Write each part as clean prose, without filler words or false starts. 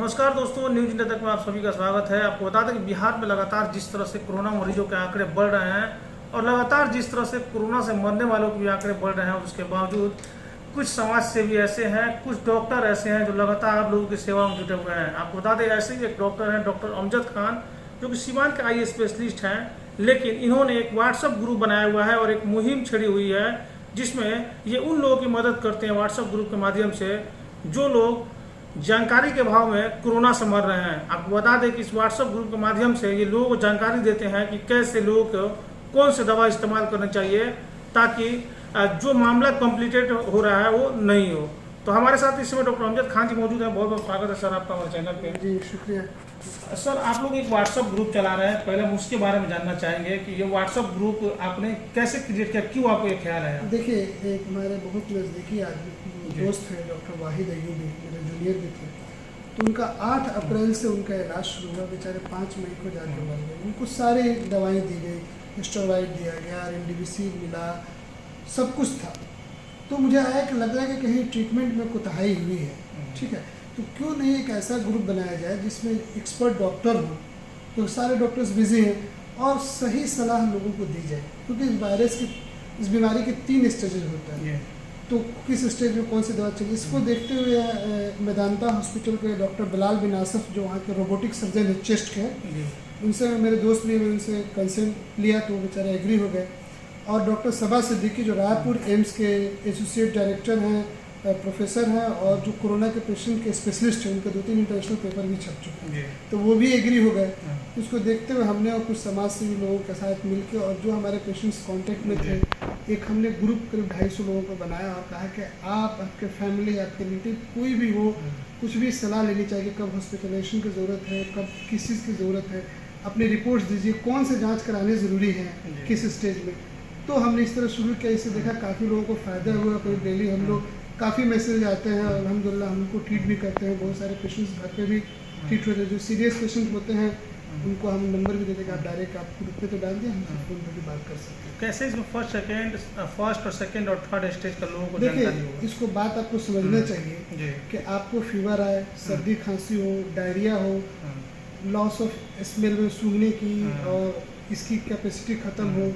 नमस्कार दोस्तों, news India तक में आप सभी का स्वागत है। आपको बता दें कि बिहार में लगातार जिस तरह से कोरोना मरीजों के आंकड़े बढ़ रहे हैं और लगातार जिस तरह से कोरोना से मरने वालों के भी आंकड़े बढ़ रहे हैं, उसके बावजूद कुछ समाज सेवी ऐसे हैं, कुछ डॉक्टर ऐसे हैं जो लगातार आप लोगों की सेवा में जुटे हुए हैं। आपको बता दें, ऐसे ही एक डॉक्टर हैं, डॉक्टर अमजद खान, जो कि सीवान के आई स्पेशलिस्ट हैं, लेकिन इन्होंने एक व्हाट्सएप ग्रुप बनाया हुआ है और एक मुहिम छड़ी हुई है जिसमें ये उन लोगों की मदद करते हैं व्हाट्सएप ग्रुप के माध्यम से जो लोग जानकारी के अभाव में कोरोना से मर रहे हैं। आपको बता दें कि इस व्हाट्सएप ग्रुप के माध्यम से ये लोगों को जानकारी देते हैं कि कैसे लोगों को कौन से दवा इस्तेमाल करना चाहिए ताकि जो मामला कम्प्लीटेड हो रहा है वो नहीं हो। तो हमारे साथ इस समय डॉक्टर अमजद खान जी मौजूद हैं। बहुत बहुत स्वागत है सर आपका हमारे चैनल पे। जी शुक्रिया सर, आप लोग एक व्हाट्सएप ग्रुप चला रहे हैं, पहले हम उसके बारे में जानना चाहेंगे कि ये व्हाट्सएप ग्रुप आपने कैसे क्रिएट किया, क्यों आपको ये ख्याल आया? देखिए, एक हमारे बहुत नज़दीकी आदमी दोस्त थे डॉक्टर वाहिद अयूबी, मेरे जूनियर भी थे। तो उनका 8 अप्रैल से उनका इलाज शुरू हुआ। बेचारे 5 मई को जाकर मर गए। उनको सारी दवाएं दी गई, स्टेरॉइड दिया गया, रेमडेसिविर मिला, सब कुछ था। तो मुझे आया कि लग रहा है कि कहीं ट्रीटमेंट में कोताही हुई है। ठीक है, तो क्यों नहीं एक ऐसा ग्रुप बनाया जाए जिसमें एक्सपर्ट डॉक्टर हो, तो सारे डॉक्टर्स बिजी हैं और सही सलाह लोगों को दी जाए। क्योंकि इस वायरस की, इस बीमारी के 3 स्टेजेस होते हैं। तो किस स्टेज में कौन सी दवा चाहिए, इसको देखते हुए मेदांता हॉस्पिटल के डॉक्टर बिलाल बिन आसफ, जो वहाँ के रोबोटिक सर्जन है चेस्ट के, उनसे मेरे दोस्त भी, उनसे कंसेंट लिया तो वो बेचारे एग्री हो गए। और डॉक्टर सबा सिद्दीकी, जो रायपुर एम्स के एसोसिएट डायरेक्टर हैं, प्रोफेसर हैं और जो कोरोना के पेशेंट के स्पेशलिस्ट हैं, उनके 2-3 इंटरनेशनल पेपर भी छप चुके हैं, तो वो भी एग्री हो गए। उसको देखते हुए हमने और कुछ समाज सेवी लोगों के साथ मिलकर और जो हमारे पेशेंट्स कांटेक्ट में थे, एक हमने ग्रुप करीब 250 लोगों को बनाया और कहा कि आप, आपके फैमिली, आपके रिलेटिव कोई भी हो, कुछ भी सलाह लेनी चाहिए, कब हॉस्पिटलाइजेशन की ज़रूरत है, कब किस चीज़ की ज़रूरत है, अपनी रिपोर्ट्स दीजिए, कौन से जाँच कराने ज़रूरी है, किस स्टेज में। तो हमने इस तरह शुरू किया। इससे देखा काफ़ी लोगों को फ़ायदा हुआ। कोई डेली हम लोग काफ़ी मैसेज आते हैं और अल्हम्दुलिल्लाह हम उनको ट्रीट भी करते हैं। बहुत सारे पेशेंट्स घर पे भी ट्रीट होते हैं। जो सीरियस पेशेंट होते हैं उनको हम नंबर भी देते हैं, आप डायरेक्ट आप ग्रुप पे तो डाल दिया, हम फ़ोन पर भी बात कर सकते हैं। कैसे इसमें फर्स्ट और सेकंड और थर्ड स्टेज का लोगों को देखिए, जानकारी होगा? इसको बात आपको समझना चाहिए कि आपको फीवर आए, सर्दी खांसी हो, डायरिया हो, लॉस ऑफ स्मेल में सूंघने की और इसकी कैपेसिटी ख़त्म हो,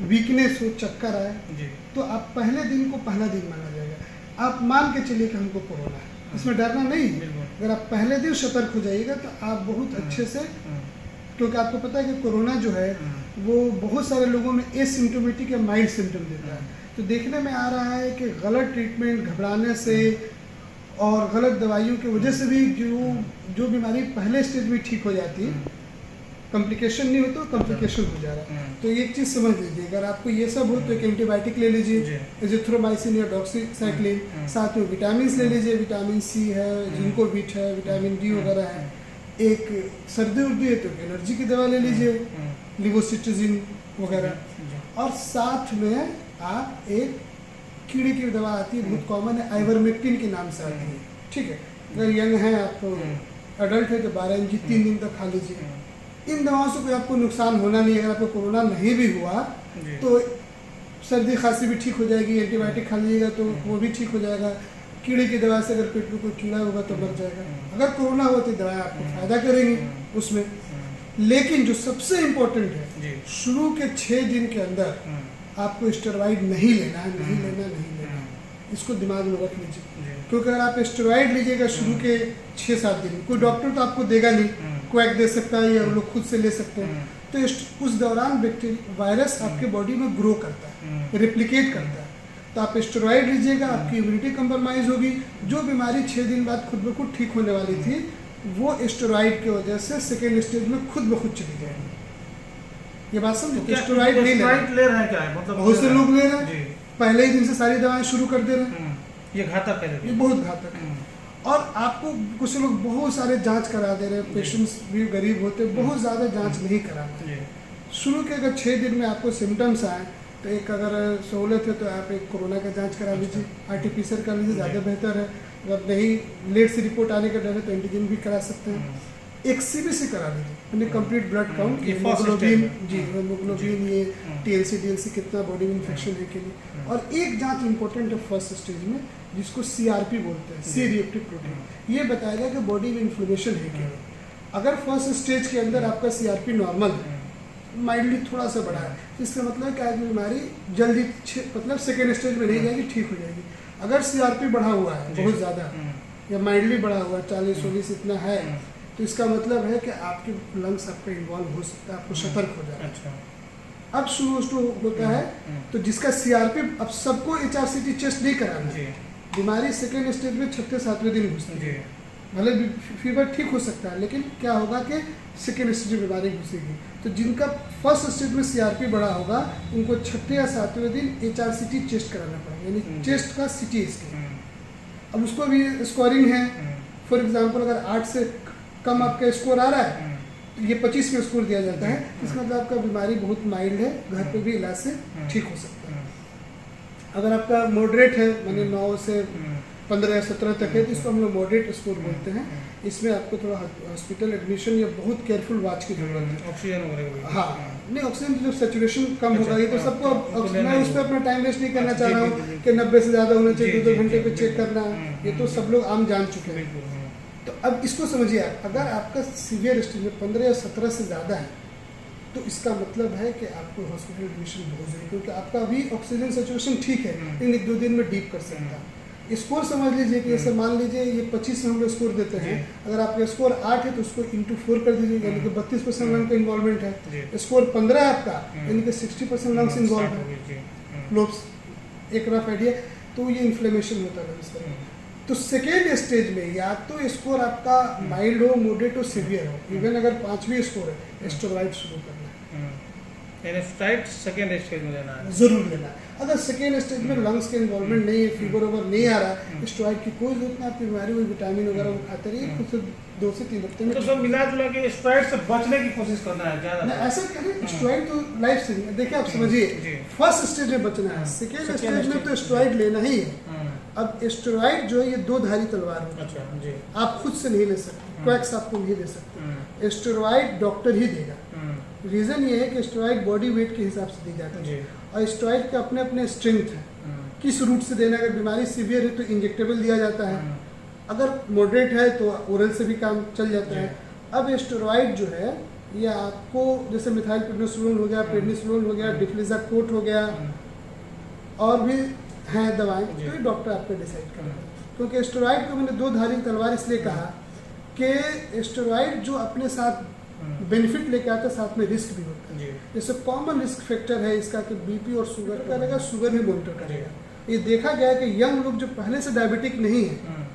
वीकनेस हो, चक्कर आए, तो आप पहले दिन को पहला दिन माना जाएगा। आप मान के चलिए कि हमको कोरोना है, इसमें डरना नहीं है। अगर आप पहले दिन सतर्क हो जाइएगा तो आप बहुत अच्छे से, क्योंकि आपको पता है कि कोरोना जो है वो बहुत सारे लोगों में एसिम्टोमेटिक या माइल्ड सिम्टम देता है। तो देखने में आ रहा है कि गलत ट्रीटमेंट, घबराने से और गलत दवाइयों की वजह से भी जो बीमारी पहले स्टेज में ठीक हो जाती है, कॉम्प्लिकेशन नहीं हो तो कॉम्प्लिकेशन हो जा रहा है। तो एक चीज़ समझ लीजिए, अगर आपको ये सब हो तो एक एंटीबायोटिक ले लीजिए, एजिथ्रोमाइसिन या डॉक्सीसाइक्लिन, साथ में विटामिन ले लीजिए, विटामिन सी है, जिंकोविट है, विटामिन डी वगैरह है। एक सर्दी उर्दी है तो एनर्जी की दवा ले लीजिए, लिवोसिट्राजिन वगैरह। और साथ में आप एक कीड़े की दवा आती है, बहुत कॉमन है, आइवरमेक्टिन के नाम से आती है। ठीक है, अगर यंग है आप तो अडल्ट है तो 12 mg 3 दिन तक खा लीजिए। इन दवाओं से कोई आपको नुकसान होना नहीं है। अगर आपको कोरोना नहीं भी हुआ तो सर्दी खांसी भी ठीक हो जाएगी, एंटीबायोटिक खा लीजिएगा तो वो भी ठीक हो जाएगा। कीड़े की दवा से अगर पेट में कोई कीड़ा होगा तो मर जाएगा। अगर कोरोना हो तो दवाएं आपको फ़ायदा करेंगी उसमें। लेकिन जो सबसे इम्पोर्टेंट है, शुरू के 6 दिन के अंदर आपको स्टेरॉइड नहीं लेना है, नहीं लेना। इसको दिमाग में रख लीजिए, क्योंकि अगर आप स्टेरॉइड लीजिएगा शुरू के 6-7 दिन, कोई डॉक्टर तो आपको देगा नहीं, क्वैक दे सकता है या लोग खुद से ले सकते हैं। तो उस दौरान वायरस आपके बॉडी में ग्रो करता है, रिप्लिकेट करता है। तो आप स्टेरॉइड लीजिएगा, आपकी इम्यूनिटी कंप्रोमाइज़ होगी। जो बीमारी 6 दिन बाद खुद ब खुद ठीक होने वाली थी, वो स्टेरॉइड की वजह से सेकेंड स्टेज में खुद ब खुद चली जाएगी। ये बात समझो, स्टेरॉइड ले रहे हैं क्या है? मतलब बहुत से लोग ले रहे हैं, पहले ही दिन से सारी दवाएं शुरू कर दे रहे हैं। ये घातक है, ये बहुत घातक है। और आपको कुछ लोग बहुत सारे जांच करा दे रहे हैं, पेशेंट्स भी गरीब होते, बहुत ज़्यादा जांच नहीं कराते। शुरू के अगर 6 दिन में आपको सिम्टम्स आए तो एक अगर सहूलत है तो आप एक कोरोना का जांच करा लीजिए, RT-PCR कर लीजिए, ज़्यादा बेहतर है। अगर नहीं, लेट से रिपोर्ट आने का डर है तो एंटीजन भी करा सकते हैं। एक सीबीसी करा लीजिए, यानी कंप्लीट ब्लड काउंट, ये first हेमोग्लोबिन, stage में। जी हेमोग्लोबिन, ये टीएलसी डीएलसी कितना बॉडी में इन्फेक्शन है कि नहीं। और एक जांच इंपॉर्टेंट है फर्स्ट स्टेज में, जिसको सीआरपी बोलते हैं, सी रिएक्टिव प्रोटीन। ये बताएगा कि बॉडी में इन्फ्लेमेशन है कि नहीं। अगर फर्स्ट स्टेज के अंदर आपका सीआरपी नॉर्मल है, माइल्डली थोड़ा सा बढ़ा है, इसका मतलब क्या है कि बीमारी जल्दी मतलब सेकेंड स्टेज में नहीं जाएगी, ठीक हो जाएगी। अगर सीआरपी बढ़ा हुआ है बहुत ज़्यादा या माइल्डली बढ़ा हुआ है 40-40 इतना है, तो इसका मतलब है कि आपके लंग्स आपका इन्वॉल्व हो सकता है, आपको सतर्क हो जाए। अच्छा। अब शुरू होता है, तो जिसका सीआरपी, अब सबको एचआरसीटी टेस्ट नहीं कराना है। बीमारी सेकेंड स्टेज में 6-7वें दिन घुसती है, भले फीवर ठीक हो सकता है, लेकिन क्या होगा कि सेकेंड स्टेज में बीमारी घुसेगी। तो जिनका फर्स्ट स्टेज में सीआरपी बढ़ा होगा, उनको 6 या 7वें दिन एचआरसीटी टेस्ट कराना पड़ेगा, यानी चेस्ट का सीटी स्कैन। अब उसको भी स्कोरिंग है। फॉर एग्जांपल अगर 8 से कम आपका स्कोर आ रहा है, तो ये 25 में स्कोर दिया जाता है, इसका मतलब आपका बीमारी बहुत माइल्ड है, घर पे भी इलाज से ठीक हो सकता है। अगर आपका मॉडरेट है, माने 9 से 15 या 17 तक है, तो इसको हम लोग मॉडरेट स्कोर बोलते हैं। इसमें आपको थोड़ा हॉस्पिटल एडमिशन या बहुत केयरफुल वॉच की जरूरत है। ऑक्सीजन वगैरह, हाँ, नहीं ऑक्सीजन जो सैचुरेशन कम होगा, ये तो सबको, मैं उस पर अपना टाइम वेस्ट नहीं करना चाह रहा हूँ कि 90 से ज़्यादा होना चाहिए, 2-2 घंटे पे चेक करना, ये तो सब लोग आम जान चुके हैं। तो अब इसको समझिए आप, अगर आपका सीवियर स्टेज में 15 या 17 से ज़्यादा है, तो इसका मतलब है कि आपको हॉस्पिटल एडमिशन बहुत जरूरी है, क्योंकि आपका अभी ऑक्सीजन सैचुरेशन ठीक है, लेकिन 1-2 दिन में डीप कर सकता है। स्कोर समझ लीजिए कि जैसे मान लीजिए ये 25 में हम लोग स्कोर देते हैं, अगर आपका स्कोर 8 है तो उसको इंटू 4 कर दीजिए, यानी कि 32% लंग का इन्वॉल्वमेंट है। स्कोर 15 है आपका, यानी कि 60% लंग्स इन्वॉल्व है, लोब्स, एक रफ आइडिया। तो ये इन्फ्लेमेशन होता है लंग्स का। तो सेकेंड स्टेज में या तो स्कोर आपका माइल्ड हो, मॉडरेट हो, सीवियर हो, इवन अगर 5वीं स्कोर है, स्टेरॉइड शुरू करना है, स्टेरॉइड सेकेंड स्टेज में लेना है, जरूर लेना है। अगर सेकेंड स्टेज में लंग्स के इन्वॉल्वमेंट नहीं है, फीवर ओवर नहीं आ रहा है, स्टेरॉइड की कोई जरूरत नहीं, आपकी बीमारी हुई विटामिन वगैरह वो खाते रहिए, खुद से 2 से 3 हफ्ते में। तो सब मिला जुला के स्टेरॉइड से बचने की कोशिश करना है ज़्यादा। ऐसा करें, स्टेरॉइड तो लाइफ सेविंग, देखिए आप समझिए, फर्स्ट स्टेज में बचना है, सेकेंड स्टेज में तो स्टेरॉइड लेना ही है। अब स्टेरॉइड जो है ये 2 धारी तलवार है। अच्छा जी। आप खुद से नहीं ले सकते, क्वैक्स आपको नहीं दे सकते, स्टेरॉइड डॉक्टर ही देगा। रीज़न ये है कि स्टेरॉइड बॉडी वेट के हिसाब से दी जाती है, और स्टेरॉइड के अपने अपने स्ट्रेंथ है, किस रूट से देना। अगर बीमारी सीवियर है तो इंजेक्टेबल दिया जाता है, अगर मॉडरेट है तो ओरल से भी काम चल जाता है। अब स्टेरॉइड जो है ये आपको, जैसे मिथाइल प्रेडनिसोलोन हो गया, प्रेडनिसोलोन हो गया, डिफ्लिजाकोट हो गया, और भी हैं दवाएं, तो ये डॉक्टर आपको डिसाइड करेगा। क्योंकि स्टेरॉइड को मैंने 2 धारी तलवार इसलिए कहा कि स्टेरॉइड जो अपने साथ बेनिफिट लेके आता है, साथ में रिस्क भी होता है। जैसे कॉमन रिस्क फैक्टर है इसका कि बीपी और शुगर करेगा, शुगर भी मॉनिटर करेगा। ये देखा गया है कि यंग लोग जो पहले से डायबिटिक नहीं है,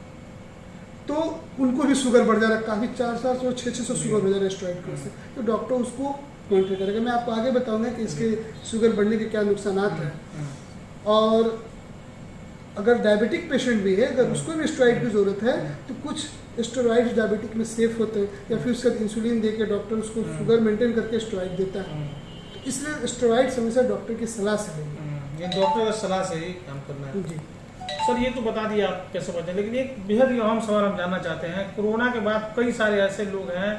तो उनको भी शुगर बढ़ जा रहा है, काफ़ी 400 600 शुगर हो जा रहा है स्टेरॉइड की वजह से, तो डॉक्टर उसको मॉनिटर करेगा। मैं आपको आगे बताऊंगा कि इसके शुगर बढ़ने के क्या नुकसान हैं। और अगर डायबिटिक पेशेंट भी है, अगर उसको भी स्टेरॉइड की ज़रूरत है, तो कुछ स्टेरॉइड डायबिटिक में सेफ होते हैं, या फिर उसका इंसुलिन दे के डॉक्टर उसको शुगर मेंटेन करके स्टेरॉइड देता है। तो इसलिए स्टेरॉइड हमेशा डॉक्टर की सलाह से लेंगे, ये डॉक्टर की सलाह से ही काम करना है। जी सर ये तो बता दिया आप कैसे बचें, लेकिन एक बेहद ही अहम सवाल हम जानना चाहते हैं। कोरोना के बाद कई सारे ऐसे लोग हैं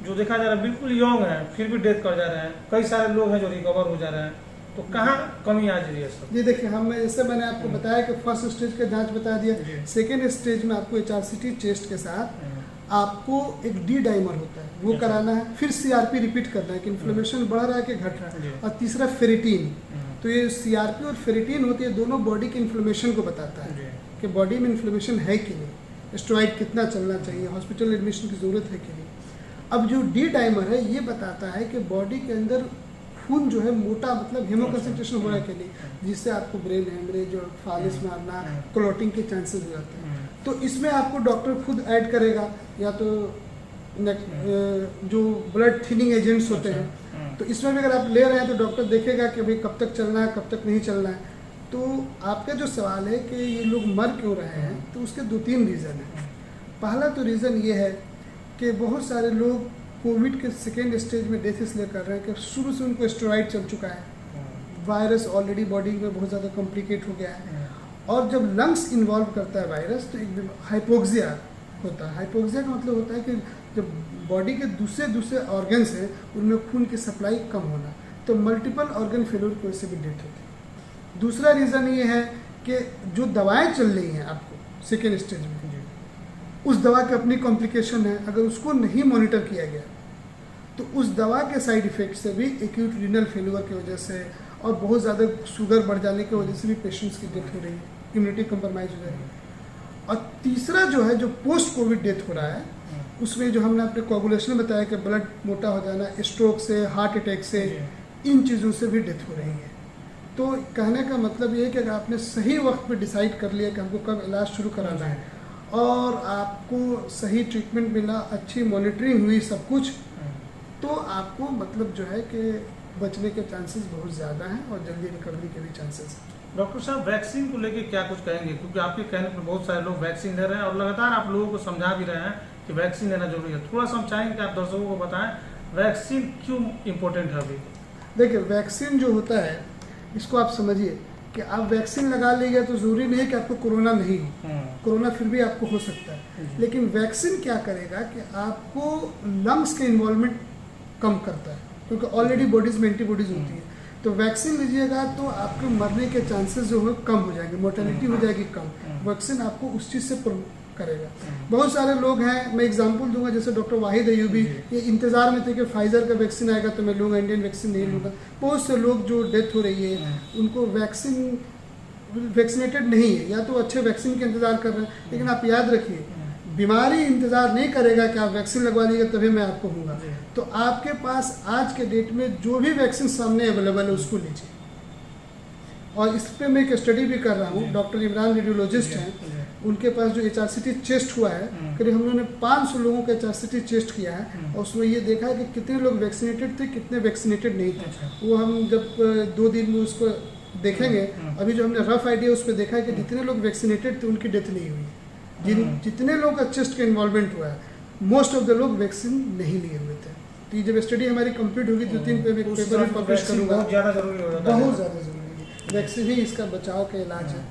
जो देखा जा रहा है बिल्कुल यंग हैं, फिर भी डेथ कर जा रहे हैं, कई सारे लोग हैं जो रिकवर हो जा रहे हैं, तो कहाँ कमी आ रही है सर? जी देखिए, हम जैसे मैंने आपको बताया कि फर्स्ट स्टेज का जांच बता दिया, सेकेंड स्टेज में आपको एचआरसीटी टेस्ट के साथ आपको एक डी डाइमर होता है, वो कराना है। फिर सीआरपी रिपीट करना है कि इन्फ्लेमेशन बढ़ रहा है कि घट रहा है। और तीसरा फेरिटीन, तो ये सीआरपी और फेरिटीन होती है, दोनों बॉडी के इन्फ्लेमेशन को बताता है कि बॉडी में इन्फ्लेमेशन है कि नहीं, स्टेरॉइड कितना चलना चाहिए, हॉस्पिटल एडमिशन की ज़रूरत है कि नहीं। अब जो डी डाइमर है ये बताता है कि बॉडी के अंदर खून जो है मोटा, मतलब हीमो कंसंट्रेशन हो रहा है कि नहीं, जिससे आपको ब्रेन हेमरेज और फालिस मारना, क्लॉटिंग के चांसेस हो जाते हैं। तो इसमें आपको डॉक्टर खुद ऐड करेगा, या तो जो ब्लड थिनिंग एजेंट्स होते हैं, तो इसमें भी अगर आप ले रहे हैं तो डॉक्टर देखेगा कि भाई कब तक चलना है, कब तक नहीं चलना है। तो आपका जो सवाल है कि ये लोग मर क्यों रहे हैं, तो उसके 2-3 रीज़न हैं। पहला तो रीज़न ये है कि बहुत सारे लोग कोविड के सेकेंड स्टेज में डेथ इसलिए कर रहे हैं कि शुरू से उनको स्टेरॉइड चल चुका है, वायरस ऑलरेडी बॉडी में बहुत ज़्यादा कॉम्प्लिकेट हो गया है, और जब लंग्स इन्वॉल्व करता है वायरस, तो एक हाइपोक्सिया होता है। हाइपोक्सिया का मतलब होता है कि जब बॉडी के दूसरे दूसरे ऑर्गन्स हैं उनमें खून की सप्लाई कम होना, तो मल्टीपल ऑर्गन फेल्योर की वजह से भी डेथ होती है। दूसरा रीज़न ये है कि जो दवाएं चल रही हैं आपको सेकेंड स्टेज में, उस दवा की अपनी कॉम्प्लिकेशन है, अगर उसको नहीं मॉनिटर किया गया तो उस दवा के साइड इफ़ेक्ट से भी एक्यूट रीनल फेल्यूर की वजह से और बहुत ज़्यादा शुगर बढ़ जाने की वजह से भी पेशेंट्स की डेथ हो रही है, इम्यूनिटी कंप्रोमाइज हो रही है। और तीसरा जो है, जो पोस्ट कोविड डेथ हो रहा है, उसमें जो हमने अपने कोगुलेशन में बताया कि ब्लड मोटा हो जाना, स्ट्रोक से, हार्ट अटैक से, इन चीज़ों से भी डेथ हो रही है। तो कहने का मतलब ये है कि अगर आपने सही वक्त पे डिसाइड कर लिया कि हमको कब इलाज शुरू कराना है और आपको सही ट्रीटमेंट मिला, अच्छी मॉनिटरिंग हुई, सब कुछ, तो आपको मतलब जो है कि बचने के चांसेस बहुत ज़्यादा हैं और जल्दी रिकवरी के भी चांसेस हैं। डॉक्टर साहब, वैक्सीन को लेके क्या कुछ कहेंगे, क्योंकि आपके कहने पर बहुत सारे लोग वैक्सीन ले रहे हैं और लगातार आप लोगों को समझा भी रहे हैं कि वैक्सीन लेना जरूरी है। थोड़ा सा हम चाहेंगे कि आप दर्शकों को बताएं वैक्सीन क्यों इम्पोर्टेंट है अभी। देखिए, वैक्सीन जो होता है, इसको आप समझिए कि आप वैक्सीन लगा लीजिए तो ज़रूरी नहीं है कि आपको कोरोना नहीं हो, कोरोना फिर भी आपको हो सकता है। लेकिन वैक्सीन क्या करेगा कि आपको लंग्स के इन्वॉल्वमेंट कम करता है, क्योंकि ऑलरेडी बॉडीज में एंटीबॉडीज होती है। तो वैक्सीन लीजिएगा तो आपके मरने के चांसेस जो है कम हो जाएंगे, मोर्टेलिटी हो जाएगी कम। वैक्सीन आपको उस चीज़ से करेगा। बहुत सारे लोग हैं, मैं एग्जांपल दूंगा, जैसे डॉक्टर वाहिद अयूबी, ये इंतजार में थे कि फाइजर का वैक्सीन आएगा तो मैं लूँगा, इंडियन वैक्सीन नहीं लूँगा। बहुत से लोग जो डेथ हो रही है उनको वैक्सीनेटेड नहीं है, या तो अच्छे वैक्सीन के इंतजार कर रहे हैं। लेकिन आप याद रखिए, बीमारी इंतजार नहीं करेगा कि आप वैक्सीन लगवा लीजिए तभी मैं आपको दूंगा। तो आपके पास आज के डेट में जो भी वैक्सीन सामने अवेलेबल है उसको लीजिए। और इस पर मैं एक स्टडी भी कर रहा हूँ, डॉक्टर इमरान रेडियोलॉजिस्ट हैं, उनके पास जो HRCT चेस्ट हुआ है, करीब हम लोगों ने 500 लोगों का HRCT चेस्ट किया है और उसमें ये देखा है कि कितने लोग वैक्सीनेटेड थे, कितने वैक्सीनेटेड नहीं थे। वो हम जब 2 दिन में उसको देखेंगे, अभी जो हमने रफ आइडिया उस पर देखा है कि जितने लोग वैक्सीनेटेड थे उनकी डेथ नहीं हुई। जितने लोग का चेस्ट का इन्वॉल्वमेंट हुआ है, मोस्ट ऑफ द लोग वैक्सीन नहीं लिए हुए थे। तो ये जब स्टडी हमारी कंप्लीट होगी 2-3 पेपर में पब्लिश करूँगा। बहुत ज़्यादा जरूरी हो जाता है, बहुत ज़्यादा जरूरी है, वैक्सीन ही इसका बचाव का इलाज है।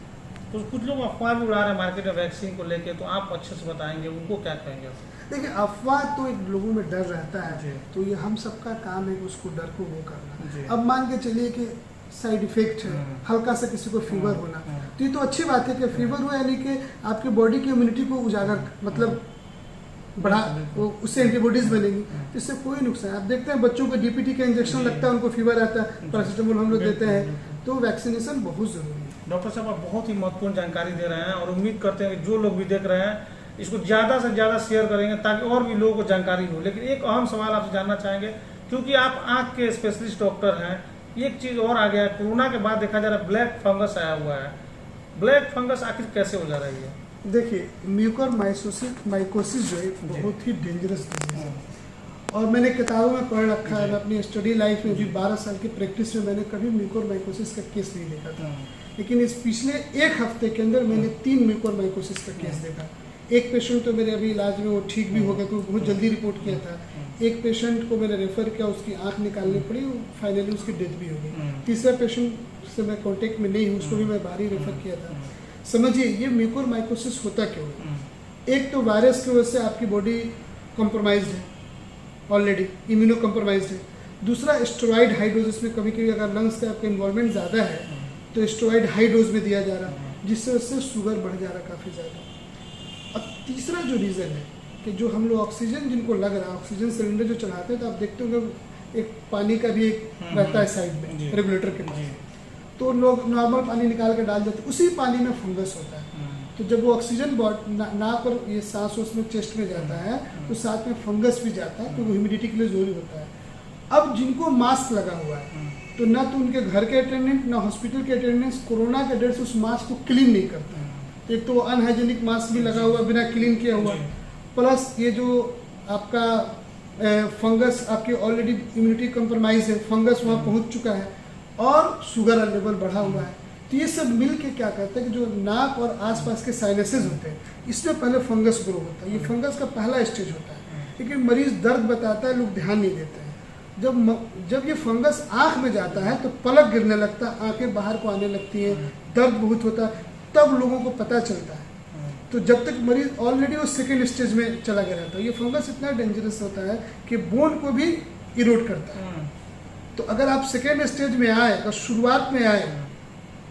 तो कुछ लोग अफवाह भी उड़ा रहे हैं मार्केट में वैक्सीन को लेके, तो आप अच्छे से बताएंगे, उनको क्या कहेंगे। देखिए, अफवाह तो एक लोगों में डर रहता है, तो ये हम सबका काम है कि उसको डर को वो करना। अब मान के चलिए कि साइड इफेक्ट है, हल्का सा किसी को फीवर होना, तो ये तो अच्छी बात है कि फीवर हुआ, यानी कि आपकी बॉडी की इम्यूनिटी को उजागर मतलब बढ़ा, उससे एंटीबॉडीज बनेगी, तो इससे कोई नुकसान। आप देखते हैं बच्चों को DPT का इंजेक्शन लगता है, उनको फीवर आता है, पैरासिटामोल हम लोग देते हैं। तो वैक्सीनेशन बहुत ज़रूरी है। डॉक्टर साहब, आप बहुत ही महत्वपूर्ण जानकारी दे रहे हैं और उम्मीद करते हैं कि जो लोग भी देख रहे हैं इसको ज़्यादा से ज़्यादा शेयर करेंगे ताकि और भी लोगों को जानकारी हो। लेकिन एक अहम सवाल आपसे जानना चाहेंगे, क्योंकि आप आँख के स्पेशलिस्ट डॉक्टर हैं, एक चीज़ और आ गया है, कोरोना के बाद देखा जा रहा है ब्लैक फंगस आया हुआ है। ब्लैक फंगस आखिर कैसे हो जा रही है? देखिए, म्यूकोरमाइकोसिस जो है बहुत ही डेंजरस डिजीज है और मैंने किताबों में पढ़ रखा है। मैं अपनी स्टडी लाइफ में भी 12 साल की प्रैक्टिस में मैंने कभी म्यूकोरमाइकोसिस का केस नहीं देखा था। लेकिन इस पिछले 1 हफ्ते के अंदर मैंने 3 म्यूकोरमाइकोसिस का केस देखा। एक पेशेंट तो मेरे अभी इलाज में वो ठीक भी हो गया, क्योंकि बहुत जल्दी रिपोर्ट किया था। एक पेशेंट को मैंने रेफर किया, उसकी आँख निकालनी पड़ी, फाइनली उसकी डेथ भी हो गई। तीसरा पेशेंट से मैं कॉन्टेक्ट में नहीं हूँ, उसको भी मैं बाहर ही रेफर किया था। समझिए, ये म्यूकोरमाइकोसिस होता क्यों है? एक तो वायरस की वजह से आपकी बॉडी कॉम्प्रोमाइज्ड है, ऑलरेडी इम्यूनो कॉम्प्रोमाइज्ड है। दूसरा, स्टेरॉइड हाई डोजेस में कभी कभी अगर लंग्स का आपका इन्वॉल्वमेंट ज़्यादा है तो स्टेरॉइड हाई डोज में दिया जा रहा है, जिससे उससे शुगर बढ़ जा रहा है काफ़ी ज़्यादा। और तीसरा जो रीज़न है कि जो हम लोग ऑक्सीजन जिनको लग रहा है, ऑक्सीजन सिलेंडर जो चलाते हैं, तो आप देखते होंगे एक पानी का भी एक रहता है साइड में रेगुलेटर के पास, तो लोग नॉर्मल पानी निकाल के डाल देते हैं, उसी पानी में फंगस होता है। तो जब वो ऑक्सीजन नाक और ये सांस उसमें चेस्ट में जाता है तो साथ में फंगस भी जाता है, तो वो ह्यूमिडिटी के लिए जरूरी होता है। अब जिनको मास्क लगा हुआ है तो ना तो उनके घर के अटेंडेंट ना हॉस्पिटल के अटेंडेंट्स कोरोना के डर से उस मास्क को क्लीन नहीं करते हैं। एक तो वो अनहाइजेनिक मास्क भी लगा हुआ बिना क्लीन किया हुआ, प्लस ये जो आपका फंगस आपकी ऑलरेडी इम्यूनिटी कंप्रोमाइज है, फंगस वहाँ पहुँच चुका है और शुगर लेवल बढ़ा हुआ है। तो ये सब मिल के क्या करते हैं कि जो नाक और आसपास के साइनसेस होते हैं, इसमें पहले फंगस ग्रो होता है। ये फंगस का पहला स्टेज होता है, लेकिन मरीज दर्द बताता है, लोग ध्यान नहीं देते हैं। जब ये फंगस आँख में जाता है तो पलक गिरने लगता है, आंखें बाहर को आने लगती हैं, दर्द बहुत होता है, तब लोगों को पता चलता है। तो जब तक मरीज ऑलरेडी वो सेकेंड स्टेज में चला गया रहता है। ये फंगस इतना डेंजरस होता है कि बोन को भी इरोड करता है। तो अगर आप सेकेंड स्टेज में आए और शुरुआत में आए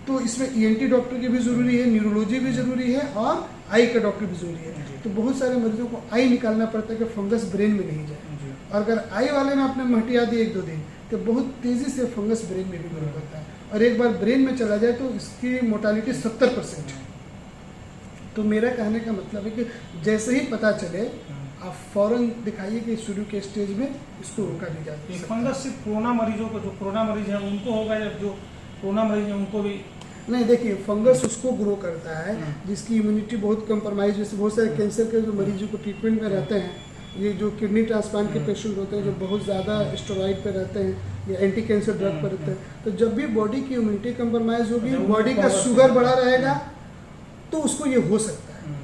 तो इसमें ईएनटी डॉक्टर की भी ज़रूरी है, न्यूरोलॉजी भी ज़रूरी है और आई का डॉक्टर भी ज़रूरी है। तो बहुत सारे मरीजों को आई निकालना पड़ता है कि फंगस ब्रेन में नहीं जाए। और अगर आई वाले ने आपने महटिया दी 1-2 दिन तो बहुत तेज़ी से फंगस ब्रेन में भी ग्रो करता है, और एक बार ब्रेन में चला जाए तो इसकी मोर्टालिटी 70% है। तो मेरा कहने का मतलब है कि जैसे ही पता चले आप फौरन दिखाइए कि शुरू के स्टेज में इसको रोका भी जा सकता है। फंगस सिर्फ कोरोना मरीजों को, जो कोरोना मरीज हैं उनको होगा या जो कोरोना मरीज हैं उनको भी? नहीं, देखिए फंगस उसको ग्रो करता है जिसकी इम्यूनिटी बहुत कंप्रोमाइज, जैसे बहुत सारे कैंसर के जो मरीजों को ट्रीटमेंट में रहते हैं, ये जो किडनी ट्रांसप्लांट के पेशेंट होते हैं जो बहुत ज़्यादा स्टेरॉइड पे रहते हैं या एंटी कैंसर ड्रग पर रहते हैं, तो जब भी बॉडी की इम्यूनिटी कंप्रोमाइज होगी, बॉडी का शुगर बढ़ा रहेगा तो उसको ये हो सकता है।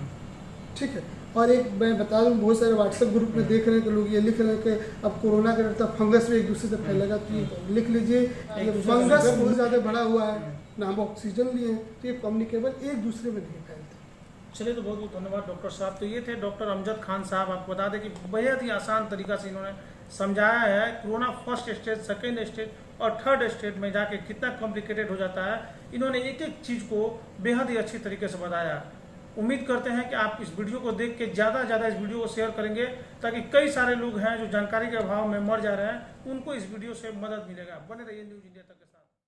ठीक है। और एक मैं बता दूं, बहुत सारे व्हाट्सएप ग्रुप में देख रहे हैं कि लोग ये लिख रहे हैं कि अब कोरोना का डरता फंगस भी एक दूसरे से फैलेगा। तो ये लिख लीजिए, ये फंगस बहुत ज़्यादा बड़ा हुआ है ना, हम ऑक्सीजन लिए हैं तो ये कम्युनिकेबल एक दूसरे में नहीं फैलते। चलिए, तो बहुत बहुत धन्यवाद डॉक्टर साहब। तो ये थे डॉक्टर अमजद खान साहब। आपको बता दें कि बेहद ही आसान तरीका से इन्होंने समझाया है corona first stage, second stage और थर्ड स्टेज में जाके कितना कॉम्प्लिकेटेड हो जाता है। इन्होंने एक एक चीज़ को बेहद ही अच्छी तरीके से बताया। उम्मीद करते हैं कि आप इस वीडियो को देख के ज़्यादा से ज़्यादा इस वीडियो को शेयर करेंगे, ताकि कई सारे लोग हैं जो जानकारी के अभाव में मर जा रहे हैं, उनको इस वीडियो से मदद मिलेगा। बने रहिए न्यूज़ इंडिया तक।